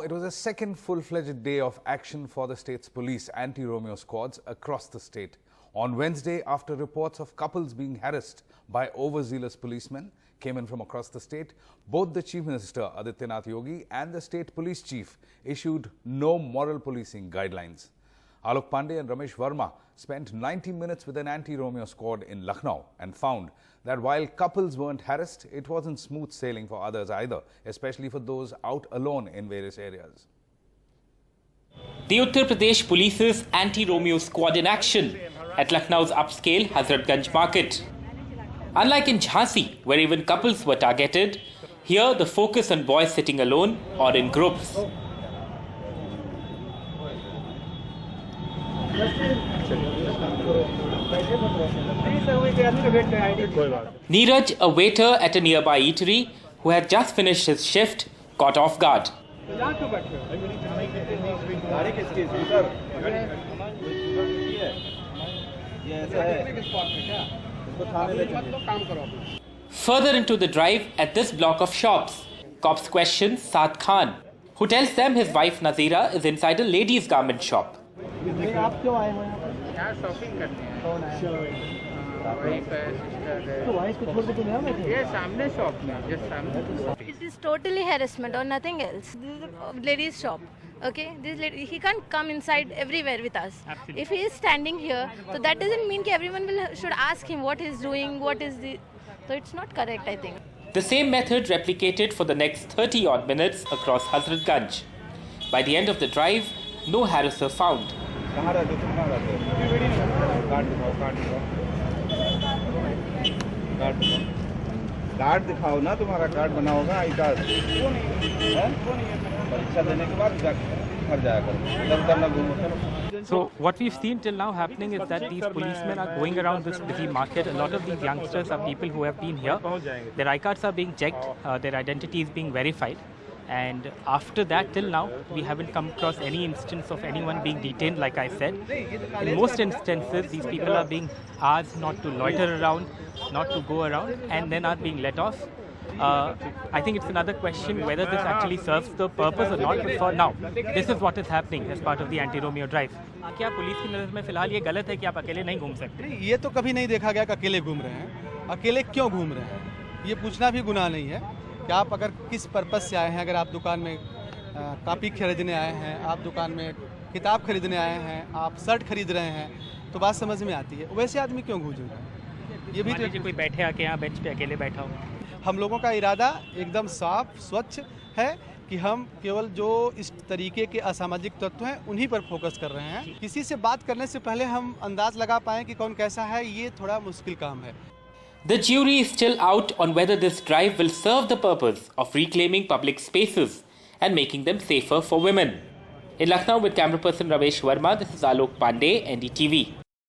it was a second full-fledged day of action for the state's police anti-Romeo squads across the state. On Wednesday, after reports of couples being harassed by overzealous policemen came in from across the state, both the Chief Minister Adityanath Yogi and the state police chief issued no moral policing guidelines. Alok Pandey and Ramesh Verma spent 90 minutes with an anti-Romeo squad in Lucknow and found that while couples weren't harassed, it wasn't smooth sailing for others either, especially for those out alone in various areas. The Uttar Pradesh Police's anti-Romeo squad in action at Lucknow's upscale Hazratganj market. Unlike in Jhansi, where even couples were targeted, here the focus on boys sitting alone or in groups. Neeraj, a waiter at a nearby eatery who had just finished his shift, caught off guard. Further into the drive at this block of shops, cops question Saad Khan, who tells them his wife Nazira is inside a ladies' garment shop. It is totally harassment or nothing else. This is a ladies' shop. Okay, he can't come inside everywhere with us. Absolutely. If he is standing here, so that doesn't mean that everyone should ask him what he's doing, so it's not correct, I think. The same method replicated for the next 30 odd minutes across Hazratganj. By the end of the drive, no harasser found. Card दिखाओ ना, तुम्हारा card बना होगा I card परीक्षा देने के बाद घर जाया करो। So what we've seen till now happening is that these policemen are going around this busy market. A lot of these youngsters are people who have been here. Their I-cards are being checked, their identity is being verified. And after that, till now, we haven't come across any instance of anyone being detained, like I said. In most instances, these people are being asked not to loiter around, not to go around, and then are being let off. I think it's another question whether this actually serves the purpose or not, but for now, this is what is happening as part of the anti-Romeo drive. क्या police की नज़र में फिलहाल ये गलत है कि आप अकेले नहीं घूम सकते? ये तो कभी नहीं देखा गया कि अकेले घूम रहे हैं। अकेले क्यों घूम रहे हैं? ये पूछना भी गुनाह नहीं है कि आप अगर किस पर्पस से आए हैं। अगर आप दुकान में कॉपी खरीदने आए हैं, आप दुकान में किताब खरीदने आए हैं, आप शर्ट खरीद रहे हैं, तो बात समझ में आती है। वैसे आदमी क्यों घूम रहे हैं? ये भी तो कोई बैठे आके यहाँ बेंच पे अकेले बैठा हो। हम लोगों का इरादा एकदम साफ स्वच्छ है कि हम केवल जो इस तरीके के असामाजिक तत्व हैं उन्हीं पर फोकस कर रहे हैं। किसी से बात करने से पहले हम अंदाज लगा पाएँ कि कौन कैसा है, ये थोड़ा मुश्किल काम है। The jury is still out on whether this drive will serve the purpose of reclaiming public spaces and making them safer for women. In Lucknow with camera person Ramesh Verma, this is Alok Pandey, NDTV.